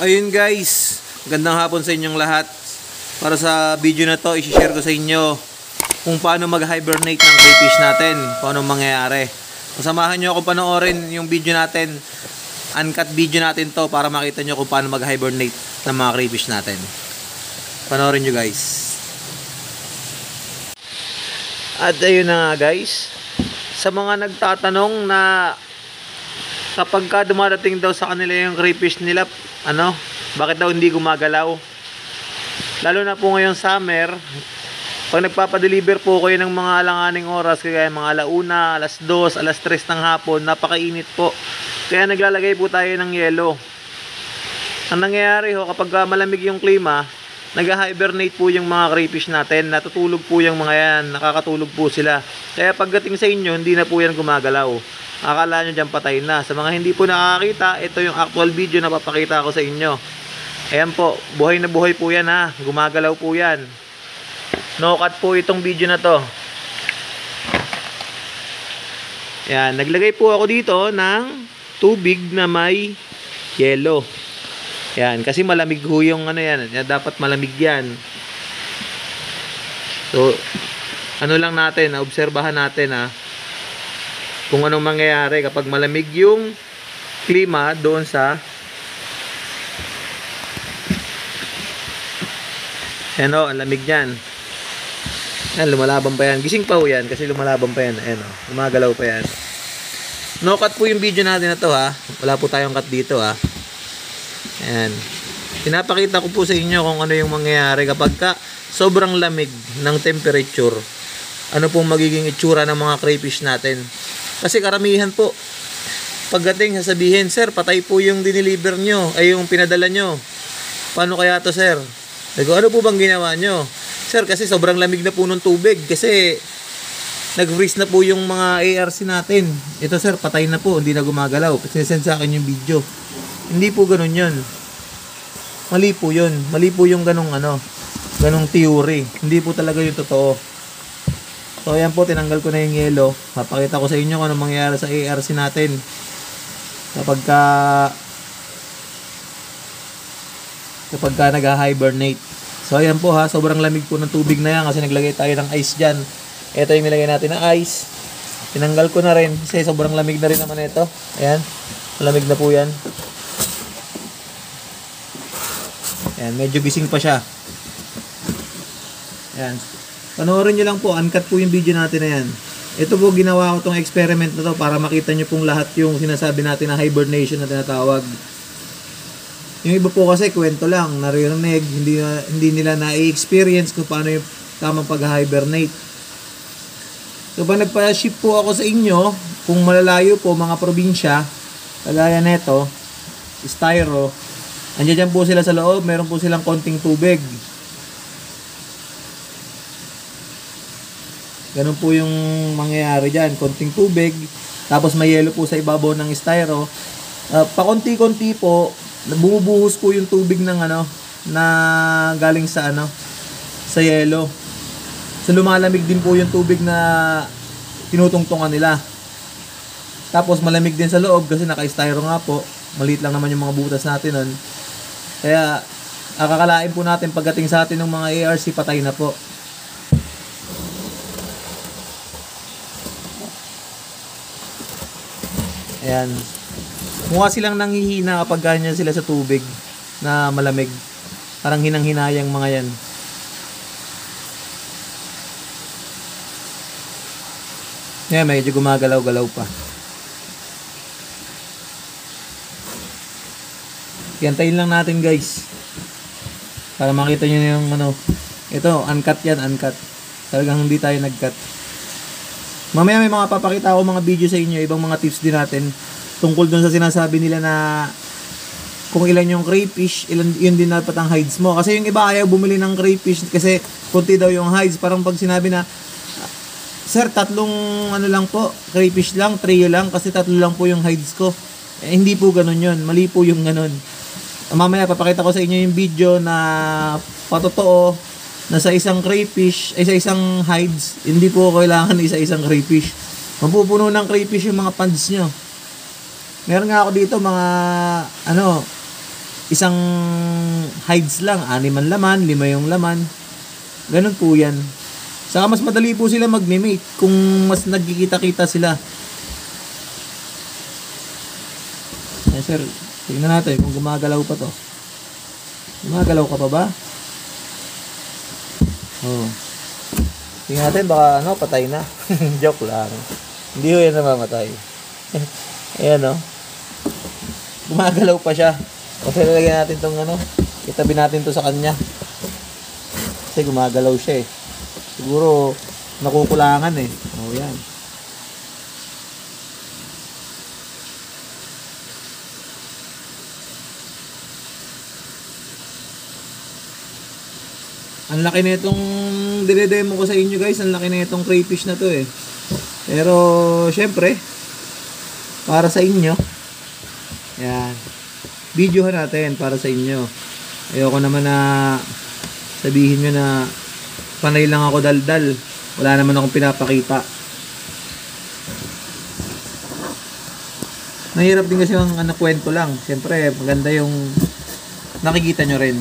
Ayun guys, gandang hapon sa inyong lahat. Para sa video na to, i-share ko sa inyo kung paano mag-hibernate ng crayfish natin, kung anong mangyayari. Samahan nyo ako panoorin yung video natin, uncut video natin to, para makita nyo kung paano mag-hibernate ng mga crayfish natin. Panoorin nyo guys. At ayun na nga guys, sa mga nagtatanong na kapag ka dumadating daw sa kanila yung crayfish nila, bakit daw hindi gumagalaw? Lalo na po ngayong summer, pag nagpapadeliver po kayo ng mga alanganing oras, kaya mga 1:00, 2:00, 3:00 ng hapon, napakainit po. Kaya naglalagay po tayo ng yelo. Ang nangyayari ho, kapag malamig yung klima, nag-hibernate po yung mga crayfish natin. Natutulog po yung mga yan, nakakatulog po sila. Kaya pagdating sa inyo, hindi na po yan gumagalaw. Akala nyo dyan patay na. Sa mga hindi po nakakita, ito yung actual video na papakita ko sa inyo. Ayan po, buhay na buhay po yan ha. Gumagalaw po yan. No cut po itong video na to. Ayan, naglagay po ako dito ng tubig na may yelo. Ayan, kasi malamig ho yung yan. Dapat malamig yan. So, lang natin, obserbahan natin ha. Kung anong mangyayari kapag malamig yung klima doon sa ang lamig niyan. Ayan, lumalaban pa yan. Gising pa ho yan kasi lumalaban pa yan. Ayan, gumagalaw pa yan. No cut po yung video natin na to ha. Wala po tayong cut dito ha. Ayan. Pinapakita ko po sa inyo kung ano yung mangyayari kapag sobrang lamig ng temperature. Ano pong magiging itsura ng mga crayfish natin. Kasi karamihan po, pagdating sasabihin, sir, patay po yung dineliver nyo, ay yung pinadala nyo. Paano kaya to, sir? Ano po bang ginawa nyo? Sir, kasi sobrang lamig na po ng tubig. Kasi nag-freeze na po yung mga ARC natin. Ito, sir, patay na po, hindi na gumagalaw. Sinesend sa akin yung video. Hindi po ganun yun. Mali po yun. Mali po yung ganung theory. Hindi po talaga yung totoo. So ayan po, tinanggal ko na yung yelo. Papakita ko sa inyo kung ano mangyayari sa ARC natin kapag nag-hibernate. So ayan po ha, sobrang lamig po ng tubig na yan kasi naglagay tayo ng ice dyan. Ito yung nilagay natin na ice. Tinanggal ko na rin kasi sobrang lamig na rin naman ito. Ayan, malamig na po yan. Ayan, medyo gising pa siya. Ayan. Panoorin nyo lang po, uncut po yung video natin na yan. Ito po, ginawa ko tong experiment na to para makita nyo pong lahat yung sinasabi natin na hibernation na tinatawag. Yung iba po kasi kwento lang, naririnig, hindi nila na-experience kung paano yung tamang pag-hibernate. So pag nagpa-ship po ako sa inyo, kung malalayo po mga probinsya, kagaya neto, styro, andyan po sila sa loob, meron po silang konting tubig. Ganun po yung mangyayari dyan. Konting tubig. Tapos may yelo po sa ibabaw ng styro. Pakonti-konti po, bumubuhos po yung tubig ng na galing sa sa yelo. So lumalamig din po yung tubig na tinutungtungan nila. Tapos malamig din sa loob kasi naka-styro nga po. Maliit lang naman yung mga butas natin nun. Kaya akakalain po natin pagdating sa atin ng mga ARC, patay na po. Ayan. Mukha silang nanghihina kapag ganyan sila sa tubig na malamig. Parang hinang-hinayang mga yan. Ayan, medyo gumagalaw-galaw pa. Yantayin lang natin guys. Para makita nyo yung ito, uncut yan, uncut. Talagang hindi tayo nag-cut. Mamaya may mga papakita ako mga video sa inyo, ibang mga tips din natin tungkol dun sa sinasabi nila na kung ilan yung crayfish, yun din dapat ang hides mo. Kasi yung iba ayaw bumili ng crayfish kasi kunti daw yung hides. Parang pag sinabi na, sir, 3 lang po, crayfish lang, trio lang, kasi 3 lang po yung hides ko. Hindi po ganun yun, mali po yung ganun. Mamaya papakita ko sa inyo yung video na patotoo na sa isang crayfish, ay sa isang hides, hindi po kailangan isa-isang crayfish. Mapupuno ng crayfish yung mga ponds nyo. Meron nga ako dito mga isang hides lang, 6 ang laman, 5 yung laman. Ganun po yan. Saka mas madali po sila mag-mate kung mas nagkikita-kita sila. Eh sir, tingnan natin kung gumagalaw pa to. Gumagalaw ka pa ba? Oh. Tingnan natin baka ano, patay na. Joke lang. Hindi ho yan namamatay. Ayan oh. Gumagalaw pa siya. Kasi lalagyan natin tong ano, itabi natin to sa kanya. Kasi gumagalaw siya eh. Siguro nakukulangan eh. Oh, yan. Ang laki na itong dinedemo ko sa inyo guys. Ang laki na itong crayfish na to eh. Pero syempre, para sa inyo, yan, videohan natin para sa inyo. Ayoko naman na sabihin nyo na panay lang ako daldal. Wala naman akong pinapakita. Mahirap din kasi ang kwento lang. Syempre maganda yung nakikita nyo rin.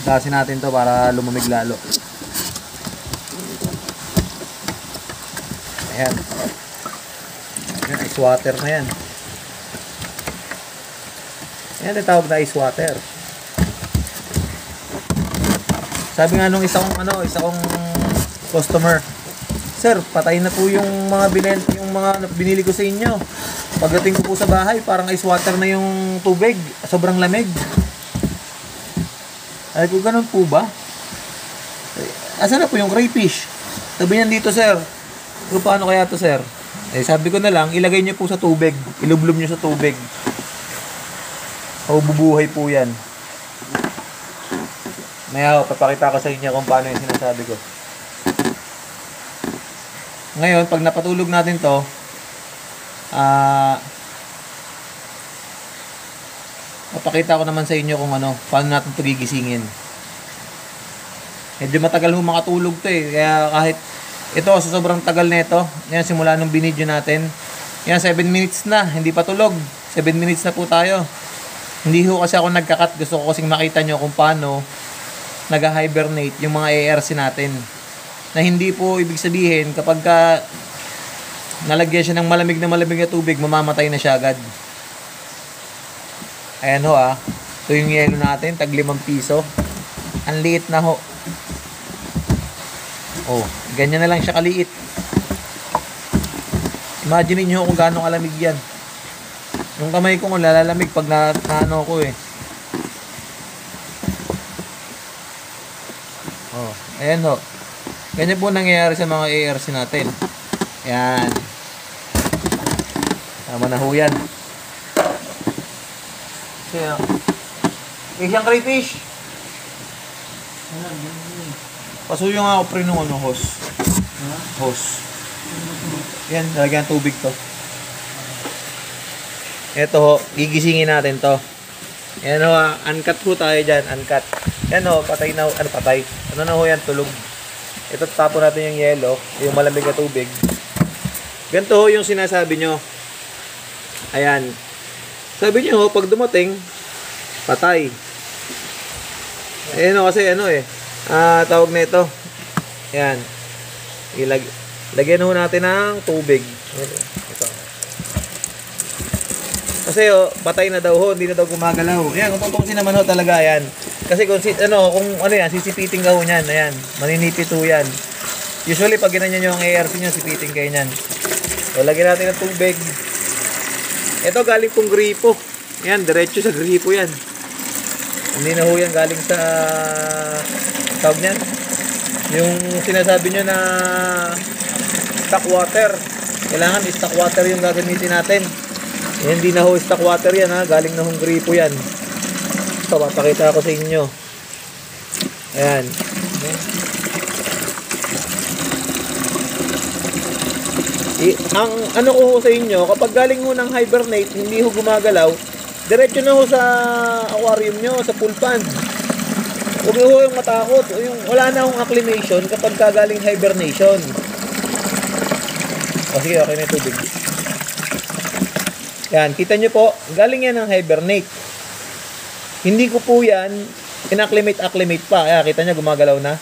Tasin natin to para lumamig lalo. Ayan. Ayan, ice water na yan. Ayan, tawag na ice water. Sabi nga nung isa kong customer, "Sir, patay na po yung mga binili ko sa inyo. Pagdating ko po sa bahay, parang ice water na yung tubig. Sobrang lamig." Ay, kung ganun po ba? Asan na po yung crayfish? Sabi niyan dito, sir. Kung paano kaya to, sir? Eh, sabi ko na lang, ilagay niyo po sa tubig. Ilublob niyo sa tubig. O, bubuhay po yan. Maya, papakita ko sa inyo kung paano yung sinasabi ko. Ngayon, pag napatulog natin to, papakita ko naman sa inyo kung paano natin ito gigisingin. Medyo matagal ho makatulog to eh. Kaya kahit ito, sa sobrang tagal na ito, yan, simula nung binidyo natin, yan, 7 minutes na, hindi pa tulog. 7 minutes na po tayo. Hindi ho kasi ako nagkakat. Gusto ko kasing makita nyo kung paano nag-hibernate yung mga ARC natin. Na hindi po ibig sabihin, kapag nalagyan siya ng malamig na tubig, mamamatay na siya agad. Ayan ho ito yung yelo natin, tag 5 piso. Ang liit na ho. Oh, ganyan na lang siya kaliit. Imagine niyo kung gaano kalamig yan. Yung kamay ko lalalamig pag naano ko eh. Oh, ayan ho. Ganyan po nangyayari sa mga ARC natin. Ayan. Tama na ho yan. Kaya, isang crayfish. Pasuyo nga ako pre nung hose. Hose. Yan, lalagyan tubig to. Ito ho, gigisingin natin to. Yan ho, uncut po tayo dyan, uncut. Yan ho, patay na, patay? Ano na ho yan, tulog. Ito, tapo natin yung yelo, yung malamig na tubig. Ganito ho yung sinasabi nyo. Ayan. Sabi niyo, pag dumating, patay. Ayan o, kasi tawag na ito. Ayan. Lagyan ho natin ng tubig. Ito. Kasi patay na daw ho, hindi na daw gumagalaw. Ayan, kung tungkong naman ho talaga, ayan. Kasi kung yan, sisipiting ka ho niyan, ayan. Maninipit ho yan. Usually, pag ginanyan nyo ang ARC nyo, sipiting kayo niyan. So, lagyan natin ng tubig. Ito galing pong gripo. Yan, diretso sa gripo yan. Hindi na ho yan galing sa tawag niyan. Yung sinasabi nyo na stock water. Kailangan stock water yung gagamitin natin. Hindi na ho stock water yan ha. Galing na hong gripo yan. Ito, papakita ko sa inyo. Ayan. Ang ano ko sa inyo, kapag galing ho ng hibernate, hindi ho gumagalaw, diretso na ho sa aquarium nyo, sa pool pond. Huwag ho yung matakot. Wala na hong acclimation kapag galing hibernation. O sige, okay na yung tubig. Yan, kita nyo po, galing yan ng hibernate. Hindi ko po yan in-acclimate pa. Kaya kita nyo, gumagalaw na.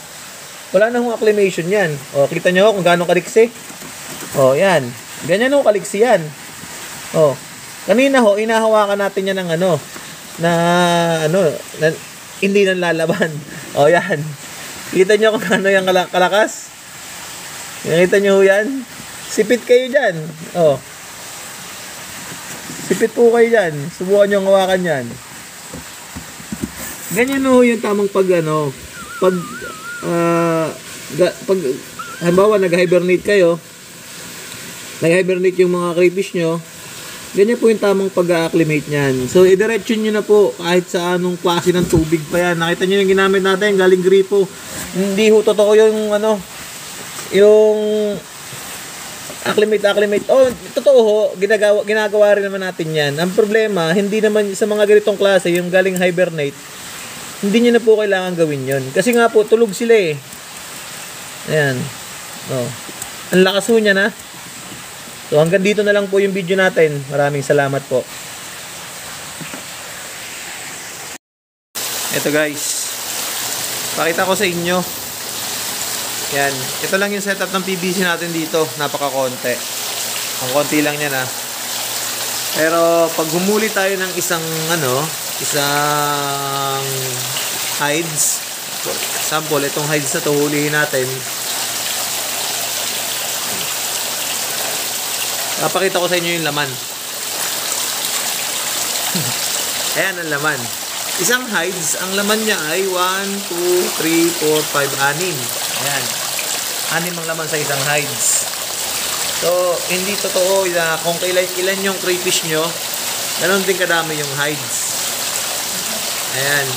Wala na hong acclimation yan. O, kita nyo kung gaano kaliksi. O, yan. Ganyan ho, kaliksi yan. O, kanina ho, inahawakan natin yan ng hindi nang lalaban. O, yan. Kita nyo kung gaano yung kalakas. Kita nyo ho yan. Sipit kayo dyan. O. Sipit po kayo dyan. Subukan nyo hawakan yan. Ganyan ho yung tamang pag halimbawa nag-hibernate kayo, nag-hibernate yung mga crayfish nyo, ganyan po yung tamang pag-acclimate nyan. So, idiretso nyo na po kahit sa anong klase ng tubig pa yan. Nakita nyo yung ginamit natin, galing gripo. Hindi ho totoo yung yung acclimate. Oh, totoo ho, ginagawa rin naman natin yan. Ang problema, hindi naman sa mga ganitong klase, yung galing hibernate, hindi nyo na po kailangan gawin yon. Kasi nga po, tulog sila eh. Ayan. Oh. Ang lakas ho niya na. So, hanggang dito na lang po yung video natin. Maraming salamat po. Ito guys. Pakita ko sa inyo. Yan. Ito lang yung setup ng PVC natin dito. Napaka-konti. Ang konti lang yan ha. Pero, pag humuli tayo ng isang hides. Sample, itong hides na to, hulihin natin. Papakita ko sa inyo yung laman. Ayan ang laman. Isang hides, ang laman niya ay 1, 2, 3, 4, 5, 6. Ayan. 6 ang laman sa isang hides. So, hindi totoo na kung ilan yung crayfish nyo, ganun din kadami yung hides. Ayan.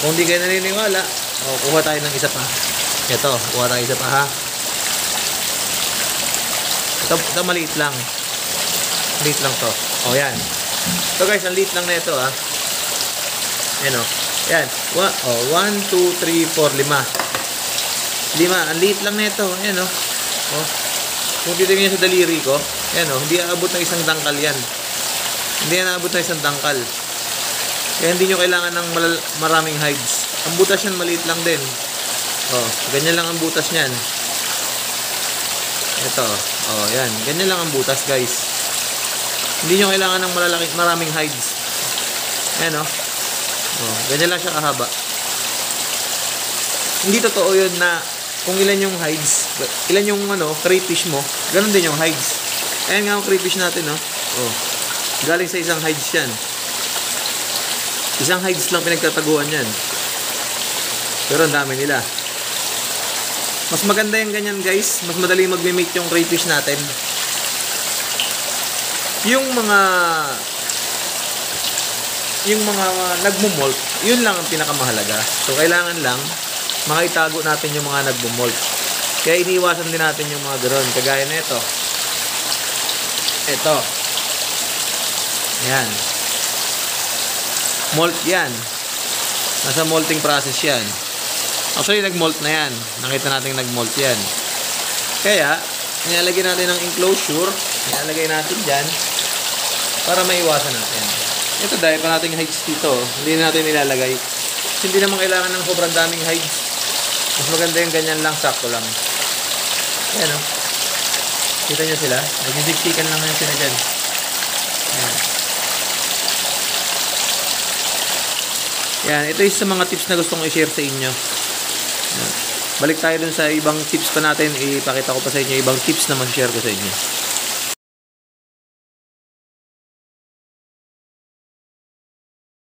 Kung di kayo naniniwala, kuha tayo ng isa pa. Ito, kuha tayo isa pa ha. Ito maliit lang. Maliit lang to. Yan. So guys, ang liit lang na ito ha. Ayan o. Ayan. 1, 2, 3, 4, 5. 5. Ang liit lang na ito. Ayan o. Kung titignan nyo sa daliri ko, ayan o. Hindi aabot ng isang dangkal yan. Hindi yan aabot ng isang dangkal. Kaya hindi nyo kailangan ng maraming hides. Ang butas yan maliit lang din. Ganyan lang ang butas niyan. Ito. Yan. Ganyan lang ang butas guys. Hindi nyo kailangan ng maraming hides. Ayan ganyan lang siya kahaba. Hindi totoo yun na kung ilan yung hides, ilan yung crayfish mo, ganun din yung hides. Ayan nga ang crayfish natin galing sa isang hides yan. Isang hides lang pinagtataguan yan. Pero ang dami nila. Mas maganda yung ganyan guys. Mas madali mag-mate yung crayfish natin. Yung mga nagmo-molt, yun lang ang pinakamahalaga. So kailangan lang makaitago natin yung mga nagmo-molt. Kaya iniiwasan din natin yung mga ganoon. Kagaya na ito. Ito. Ayan. Molt yan. Nasa molting process yan. Actually, nag-molt na yan. Nakita natin nag-molt yan. Kaya, nilalagay natin ng enclosure. Nilalagay natin dyan para maiwasan natin. Ito, dahil pa natin hides dito. Hindi natin nilalagay. Hindi naman kailangan ng sobrang daming hides. Mas maganda yung ganyan lang, sakto lang. Ayan o. Kita nyo sila? Nagsiksikan lang yun sila dyan. Ayan. Yan, ito is sa mga tips na gustong i-share sa inyo. Yan. Balik tayo dun sa ibang tips pa natin. Ipakita ko pa sa inyo ibang tips na ma-share ko sa inyo.